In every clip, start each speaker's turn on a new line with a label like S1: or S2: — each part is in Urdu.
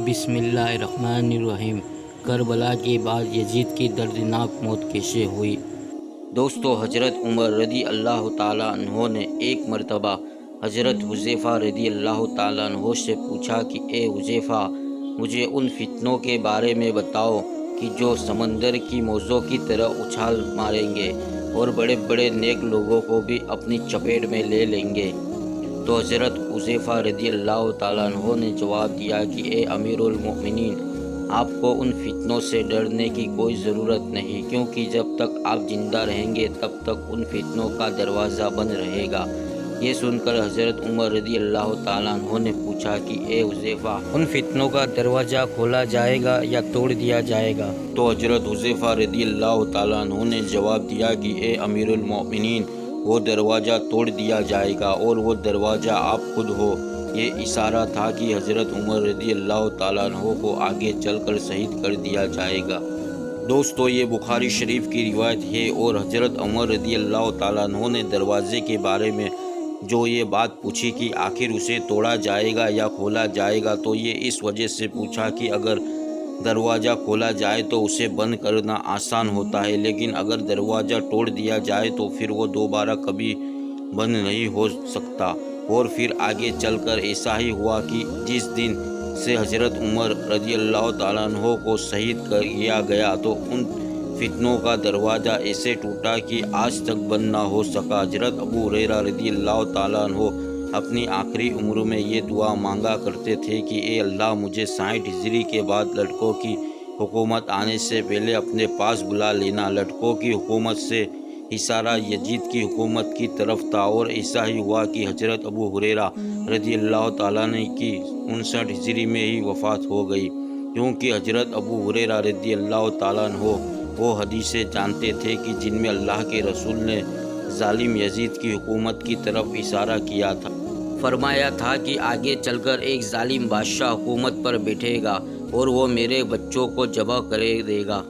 S1: بسم اللہ الرحمن الرحیم۔ کربلا کے بعد یزید کی دردناک موت کیسے ہوئی؟ دوستو، حضرت عمر رضی اللہ تعالیٰ عنہ نے ایک مرتبہ حضرت حذیفہ رضی اللہ تعالیٰ عنہ سے پوچھا کہ اے حذیفہ، مجھے ان فتنوں کے بارے میں بتاؤ کہ جو سمندر کی موجوں کی طرح اچھال ماریں گے اور بڑے بڑے نیک لوگوں کو بھی اپنی چپیٹ میں لے لیں گے۔ تو حضرت حذیفہ رضی اللہ تعالیٰ عنہ نے جواب دیا کہ اے امیر المؤمنین، آپ کو ان فتنوں سے ڈرنے کی کوئی ضرورت نہیں، کیونکہ جب تک آپ زندہ رہیں گے تب تک ان فتنوں کا دروازہ بند رہے گا۔ یہ سن کر حضرت عمر رضی اللہ تعالیٰ عنہ نے پوچھا کہ اے حذیفہ، ان فتنوں کا دروازہ کھولا جائے گا یا توڑ دیا جائے گا؟ تو حضرت حذیفہ رضی اللہ تعالیٰ عنہ نے جواب دیا کہ اے امیر المؤمنین، وہ دروازہ توڑ دیا جائے گا اور وہ دروازہ آپ خود ہو۔ یہ اشارہ تھا کہ حضرت عمر رضی اللہ تعالیٰ عنہ کو آگے چل کر شہید کر دیا جائے گا۔ دوستو، یہ بخاری شریف کی روایت ہے اور حضرت عمر رضی اللہ تعالیٰ عنہ نے دروازے کے بارے میں جو یہ بات پوچھی کہ آخر اسے توڑا جائے گا یا کھولا جائے گا، تو یہ اس وجہ سے پوچھا کہ اگر دروازہ کھولا جائے تو اسے بند کرنا آسان ہوتا ہے، لیکن اگر دروازہ توڑ دیا جائے تو پھر وہ دوبارہ کبھی بند نہیں ہو سکتا۔ اور پھر آگے چل کر ایسا ہی ہوا کہ جس دن سے حضرت عمر رضی اللہ تعالیٰ عنہ کو شہید کیا گیا تو ان فتنوں کا دروازہ ایسے ٹوٹا کہ آج تک بند نہ ہو سکا۔ حضرت ابو ہریرہ رضی اللہ تعالیٰ عنہ اپنی آخری عمر میں یہ دعا مانگا کرتے تھے کہ اے اللہ، مجھے 60 ہجری کے بعد لڑکوں کی حکومت آنے سے پہلے اپنے پاس بلا لینا۔ لڑکوں کی حکومت سے اشارہ یزید کی حکومت کی طرف تھا، اور ایسا ہی ہوا کہ حضرت ابو ہریرہ رضی اللہ تعالیٰ عنہ کی 59 ہجری میں ہی وفات ہو گئی، کیونکہ حضرت ابو ہریرہ رضی اللہ تعالیٰ عنہ وہ حدیثیں جانتے تھے کہ جن میں اللہ کے رسول نے ظالم یزید کی حکومت کی طرف اشارہ کیا تھا۔ فرمایا تھا کہ آگے چل کر ایک ظالم بادشاہ حکومت پر بیٹھے گا اور وہ میرے بچوں کو ذبح کر دے گا۔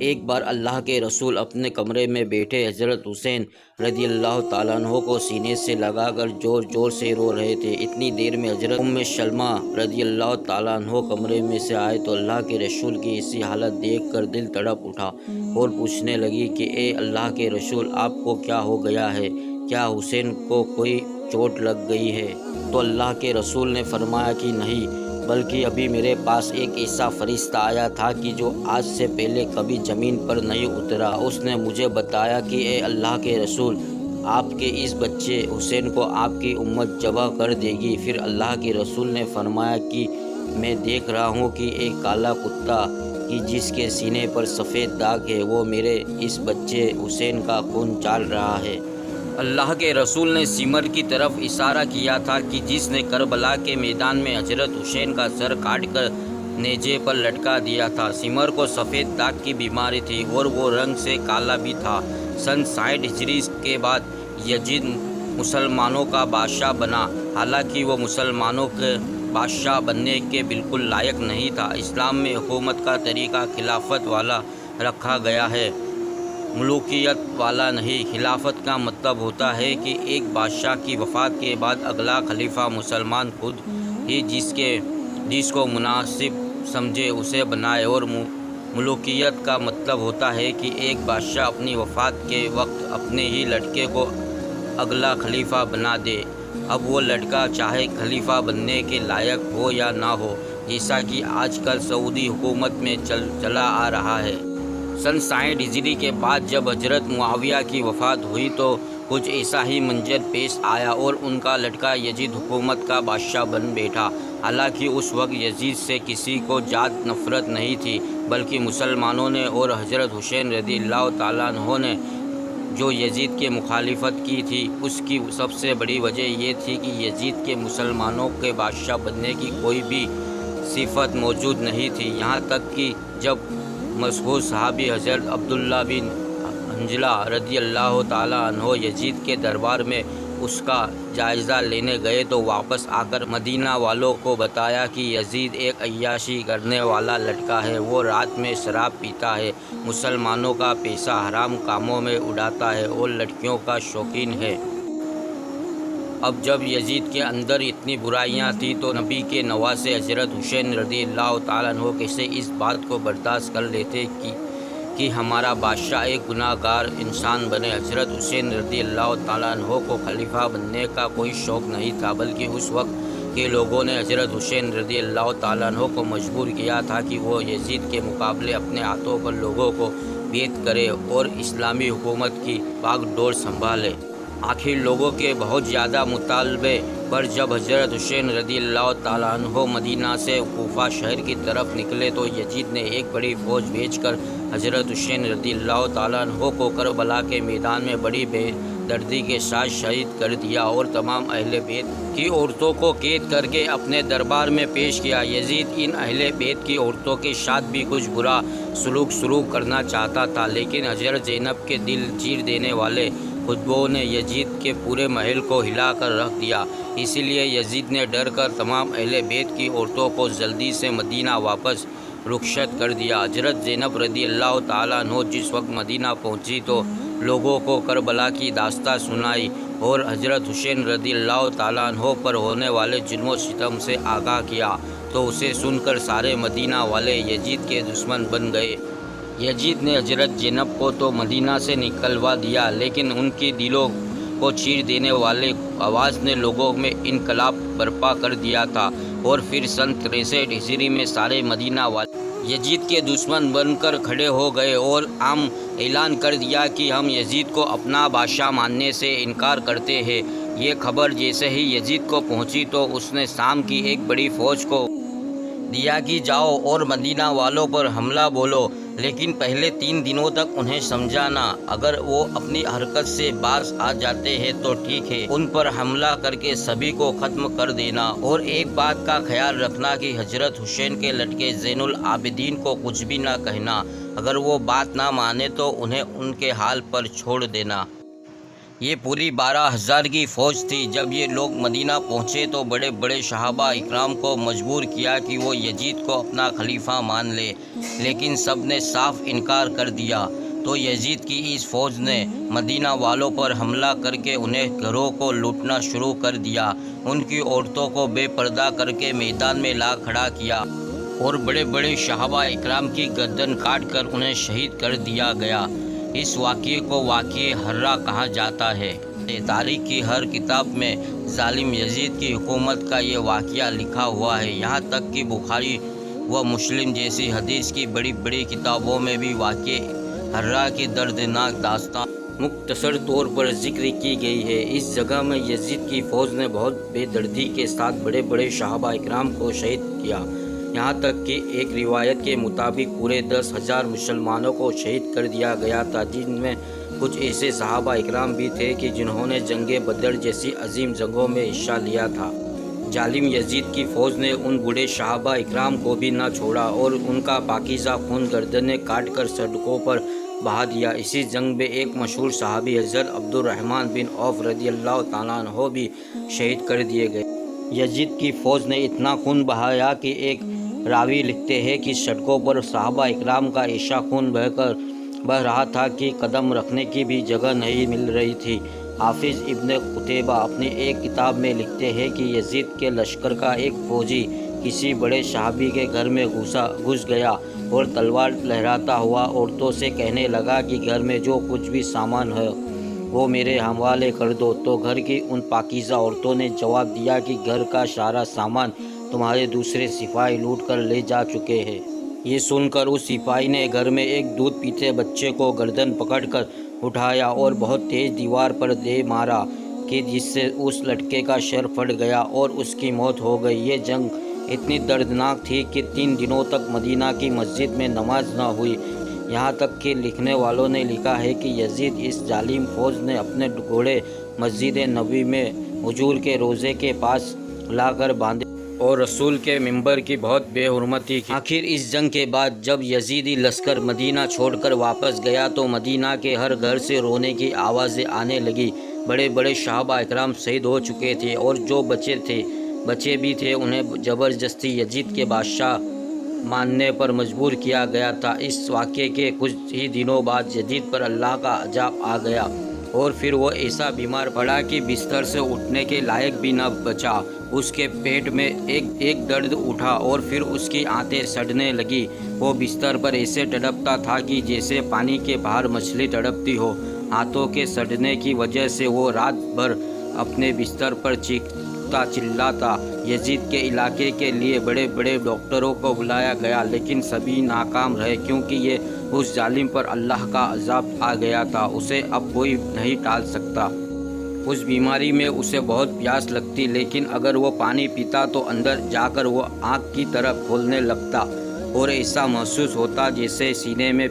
S1: ایک بار اللہ کے رسول اپنے کمرے میں بیٹھے حضرت حسین رضی اللہ تعالیٰ عنہ کو سینے سے لگا کر زور زور سے رو رہے تھے۔ اتنی دیر میں حضرت ام سلمہ رضی اللہ تعالیٰ عنہ کمرے میں سے آئے تو اللہ کے رسول کی ایسی حالت دیکھ کر دل تڑپ اٹھا اور پوچھنے لگی کہ اے اللہ کے رسول، آپ کو کیا ہو گیا ہے؟ کیا حسین کو کوئی چوٹ لگ گئی ہے؟ تو اللہ کے رسول نے فرمایا کہ نہیں، بلکہ ابھی میرے پاس ایک ایسا فرشتہ آیا تھا کہ جو آج سے پہلے کبھی زمین پر نہیں اترا۔ اس نے مجھے بتایا کہ اے اللہ کے رسول، آپ کے اس بچے حسین کو آپ کی امت ذبح کر دے گی۔ پھر اللہ کے رسول نے فرمایا کہ میں دیکھ رہا ہوں کہ ایک کالا کتا کہ جس کے سینے پر سفید داغ ہے، وہ میرے اس بچے حسین کا خون چال رہا ہے۔ اللہ کے رسول نے سمر کی طرف اشارہ کیا تھا کہ جس نے کربلا کے میدان میں حضرت حسین کا سر کاٹ کر نیزے پر لٹکا دیا تھا۔ سمر کو سفید داغ کی بیماری تھی اور وہ رنگ سے کالا بھی تھا۔ سن 60 ہجری کے بعد یزید مسلمانوں کا بادشاہ بنا، حالانکہ وہ مسلمانوں کے بادشاہ بننے کے بالکل لائق نہیں تھا۔ اسلام میں حکومت کا طریقہ خلافت والا رکھا گیا ہے، ملوکیت والا نہیں۔ خلافت کا مطلب ہوتا ہے کہ ایک بادشاہ کی وفات کے بعد اگلا خلیفہ مسلمان خود ہی جس کو مناسب سمجھے اسے بنائے، اور ملوکیت کا مطلب ہوتا ہے کہ ایک بادشاہ اپنی وفات کے وقت اپنے ہی لڑکے کو اگلا خلیفہ بنا دے، اب وہ لڑکا چاہے خلیفہ بننے کے لائق ہو یا نہ ہو، جیسا کہ آج کل سعودی حکومت میں چلا آ رہا ہے۔ سن 60 ہجری کے بعد جب حضرت معاویہ کی وفات ہوئی تو کچھ ایسا ہی منظر پیش آیا اور ان کا لڑکا یزید حکومت کا بادشاہ بن بیٹھا۔ حالانکہ اس وقت یزید سے کسی کو ذات نفرت نہیں تھی، بلکہ مسلمانوں نے اور حضرت حسین رضی اللہ تعالیٰ عنہ نے جو یزید کی مخالفت کی تھی، اس کی سب سے بڑی وجہ یہ تھی کہ یزید کے مسلمانوں کے بادشاہ بننے کی کوئی بھی صفت موجود نہیں تھی۔ یہاں تک کہ جب مشہور صحابی حضرت عبداللہ بن حنظلہ رضی اللہ تعالیٰ عنہ یزید کے دربار میں اس کا جائزہ لینے گئے تو واپس آ کر مدینہ والوں کو بتایا کہ یزید ایک عیاشی کرنے والا لڑکا ہے، وہ رات میں شراب پیتا ہے، مسلمانوں کا پیسہ حرام کاموں میں اڑاتا ہے اور لڑکیوں کا شوقین ہے۔ اب جب یزید کے اندر اتنی برائیاں تھیں تو نبی کے نواسے حضرت حسین رضی اللہ تعالیٰ عنہ کیسے اس بات کو برداشت کر لیتے کہ ہمارا بادشاہ ایک گناہ گار انسان بنے۔ حضرت حسین رضی اللہ تعالیٰ عنہ کو خلیفہ بننے کا کوئی شوق نہیں تھا، بلکہ اس وقت کے لوگوں نے حضرت حسین رضی اللہ تعالیٰ عنہ کو مجبور کیا تھا کہ وہ یزید کے مقابلے اپنے ہاتھوں پر لوگوں کو بیعت کرے اور اسلامی حکومت کی باغ ڈور سنبھالے۔ آخر لوگوں کے بہت زیادہ مطالبے پر جب حضرت حسین رضی اللہ تعالیٰ عنہ مدینہ سے کوفہ شہر کی طرف نکلے تو یزید نے ایک بڑی فوج بھیج کر حضرت حسین رضی اللہ تعالیٰ عنہ کو کربلا کے میدان میں بڑی بے دردی کے ساتھ شہید کر دیا اور تمام اہل بیت کی عورتوں کو قید کر کے اپنے دربار میں پیش کیا۔ یزید ان اہل بیت کی عورتوں کے ساتھ بھی کچھ برا سلوک کرنا چاہتا تھا، لیکن حضرت زینب کے دل چیر دینے والے خطبوں نے یزید کے پورے محل کو ہلا کر رکھ دیا۔ اسی لیے یزید نے ڈر کر تمام اہل بیت کی عورتوں کو جلدی سے مدینہ واپس رخصت کر دیا۔ حضرت زینب رضی اللہ تعالیٰ عنہ جس وقت مدینہ پہنچی تو لوگوں کو کربلا کی داستان سنائی اور حضرت حسین رضی اللہ تعالیٰ عنہ پر ہونے والے ظلم و ستم سے آگاہ کیا تو اسے سن کر سارے مدینہ والے یزید کے دشمن بن گئے۔ یزید نے حضرت زینب کو تو مدینہ سے نکلوا دیا، لیکن ان کی دلوں کو چیر دینے والے آواز نے لوگوں میں انقلاب برپا کر دیا تھا اور پھر سن 63 ہجری میں سارے مدینہ والے یزید کے دشمن بن کر کھڑے ہو گئے اور عام اعلان کر دیا کہ ہم یزید کو اپنا بادشاہ ماننے سے انکار کرتے ہیں۔ یہ خبر جیسے ہی یزید کو پہنچی تو اس نے شام کی ایک بڑی فوج کو دیا کہ جاؤ اور مدینہ والوں پر حملہ بولو، لیکن پہلے 3 دنوں تک انہیں سمجھانا، اگر وہ اپنی حرکت سے باز آ جاتے ہیں تو ٹھیک ہے، ان پر حملہ کر کے سبھی کو ختم کر دینا، اور ایک بات کا خیال رکھنا کہ حضرت حسین کے لڑکے زین العابدین کو کچھ بھی نہ کہنا، اگر وہ بات نہ مانے تو انہیں ان کے حال پر چھوڑ دینا۔ یہ پوری 12,000 کی فوج تھی۔ جب یہ لوگ مدینہ پہنچے تو بڑے بڑے صحابہ اکرام کو مجبور کیا کہ وہ یزید کو اپنا خلیفہ مان لے، لیکن سب نے صاف انکار کر دیا۔ تو یزید کی اس فوج نے مدینہ والوں پر حملہ کر کے انہیں گھروں کو لوٹنا شروع کر دیا، ان کی عورتوں کو بے پردہ کر کے میدان میں لا کھڑا کیا اور بڑے بڑے صحابہ اکرام کی گردن کاٹ کر انہیں شہید کر دیا گیا۔ اس واقعے کو واقعہ حرہ کہا جاتا ہے۔ تاریخ کی ہر کتاب میں ظالم یزید کی حکومت کا یہ واقعہ لکھا ہوا ہے، یہاں تک کہ بخاری و مسلم جیسی حدیث کی بڑی بڑی کتابوں میں بھی واقعہ حرہ کی دردناک داستان مختصر طور پر ذکر کی گئی ہے۔ اس جگہ میں یزید کی فوج نے بہت بے دردی کے ساتھ بڑے بڑے صحابہ اکرام کو شہید کیا، یہاں تک کہ ایک روایت کے مطابق پورے 10,000 مسلمانوں کو شہید کر دیا گیا تھا، جن میں کچھ ایسے صحابہ اکرام بھی تھے کہ جنہوں نے جنگ بدر جیسی عظیم جنگوں میں حصہ لیا تھا۔ ظالم یزید کی فوج نے ان بوڑھے صحابہ اکرام کو بھی نہ چھوڑا اور ان کا پاکیزہ خون گردنیں کاٹ کر سڑکوں پر بہا دیا۔ اسی جنگ میں ایک مشہور صحابی حضرت عبد الرحمن بن عوف رضی اللہ تعالیٰ عنہ بھی شہید کر دیے گئے۔ یزید کی فوج نے اتنا خون بہایا کہ ایک راوی لکھتے ہیں کہ سڑکوں پر صحابہ اکرام کا ایسا خون بہہ رہا تھا کہ قدم رکھنے کی بھی جگہ نہیں مل رہی تھی۔ حافظ ابن قتیبہ اپنی ایک کتاب میں لکھتے ہیں کہ یزید کے لشکر کا ایک فوجی کسی بڑے صحابی کے گھر میں گھس گیا اور تلوار لہراتا ہوا عورتوں سے کہنے لگا کہ گھر میں جو کچھ بھی سامان ہے وہ میرے حوالے کر دو، تو گھر کی ان پاکیزہ عورتوں نے جواب دیا کہ گھر کا سارا سامان تمہارے دوسرے سپاہی لوٹ کر لے جا چکے ہیں۔ یہ سن کر اس سپاہی نے گھر میں ایک دودھ پیتے بچے کو گردن پکڑ کر اٹھایا اور بہت تیز دیوار پر دے مارا کہ جس سے اس لڑکے کا سر پھٹ گیا اور اس کی موت ہو گئی۔ یہ جنگ اتنی دردناک تھی کہ 3 دنوں تک مدینہ کی مسجد میں نماز نہ ہوئی، یہاں تک کہ لکھنے والوں نے لکھا ہے کہ یزید اس ظالم فوج نے اپنے گھوڑے مسجد نبوی میں حضور کے روضے کے پاس لا کر باندھے اور رسول کے منبر کی بہت بے حرمتی کی۔ آخر اس جنگ کے بعد جب یزیدی لشکر مدینہ چھوڑ کر واپس گیا تو مدینہ کے ہر گھر سے رونے کی آوازیں آنے لگی۔ بڑے بڑے صحابہ اکرام شہید ہو چکے تھے اور جو بچے بھی تھے انہیں زبردستی یزید کے بادشاہ ماننے پر مجبور کیا گیا تھا۔ اس واقعے کے کچھ ہی دنوں بعد یزید پر اللہ کا عذاب آ گیا اور پھر وہ ایسا بیمار پڑا کہ بستر سے اٹھنے کے لائق بھی نہ بچا۔ اس کے پیٹ میں ایک درد اٹھا اور پھر اس کی آنتیں سڑنے لگی۔ وہ بستر پر ایسے تڑپتا تھا کہ جیسے پانی کے باہر مچھلی تڑپتی ہو۔ ہاتھوں کے سڑنے کی وجہ سے وہ رات بھر اپنے بستر پر چیختا چلاتا۔ یزید کے علاقے کے لیے بڑے بڑے ڈاکٹروں کو بلایا گیا لیکن سبھی ناکام رہے، کیونکہ یہ اس ظالم پر اللہ کا عذاب آ گیا تھا، اسے اب کوئی نہیں ٹال سکتا۔ اس بیماری میں اسے بہت پیاس لگتی، لیکن اگر وہ پانی پیتا تو اندر جا کر وہ آگ کی طرح کھولنے لگتا اور ایسا محسوس ہوتا جیسے سینے میں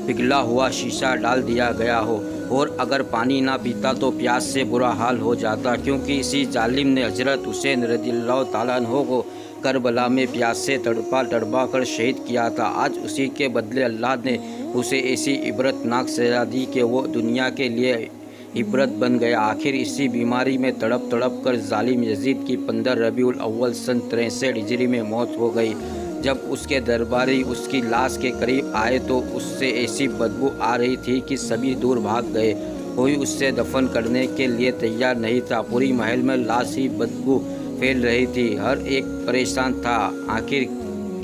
S1: پگھلا ہوا شیشہ ڈال دیا گیا ہو۔ اور اگر پانی نہ پیتا تو پیاس سے برا حال ہو جاتا، کیونکہ اسی ظالم نے حضرت حسین رضی اللہ تعالیٰ عنہ کو کربلا میں پیاس سے تڑپا کر شہید کیا تھا۔ آج اسی کے بدلے اللہ نے اسے ایسی عبرتناک سزا دی کہ وہ دنیا کے لیے عبرت بن گیا۔ آخر اسی بیماری میں تڑپ کر ظالم یزید کی 15 ربیع الاول سن 63 ہجری میں موت ہو گئی۔ جب اس کے درباری اس کی لاش کے قریب آئے تو اس سے ایسی بدبو آ رہی تھی کہ سبھی دور بھاگ گئے۔ کوئی اس سے دفن کرنے کے لیے تیار نہیں تھا۔ پوری محل میں لاش ہی بدبو پھیل رہی تھی، ہر ایک پریشان تھا۔ آخر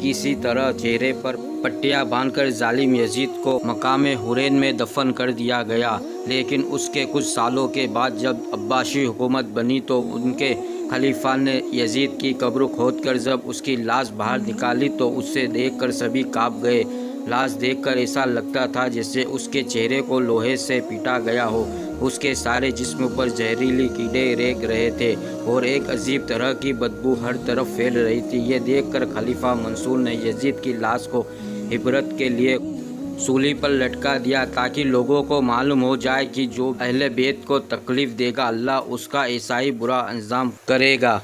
S1: کسی طرح چہرے پر پٹیاں باندھ کر ظالم یزید کو مقام حرین میں دفن کر دیا گیا۔ لیکن اس کے کچھ سالوں کے بعد جب عباسی حکومت بنی تو ان کے خلیفہ نے یزید کی قبر کھود کر جب اس کی لاش باہر نکالی تو اسے دیکھ کر سبھی کانپ گئے۔ لاش دیکھ کر ایسا لگتا تھا جیسے اس کے چہرے کو لوہے سے پیٹا گیا ہو۔ اس کے سارے جسم پر زہریلی کیڑے رینگ رہے تھے اور ایک عجیب طرح کی بدبو ہر طرف پھیل رہی تھی۔ یہ دیکھ کر خلیفہ منصور نے یزید کی لاش کو عبرت کے لیے سولی پر لٹکا دیا تاکہ لوگوں کو معلوم ہو جائے کہ جو اہل بیت کو تکلیف دے گا اللہ اس کا ایسا ہی برا انجام کرے گا۔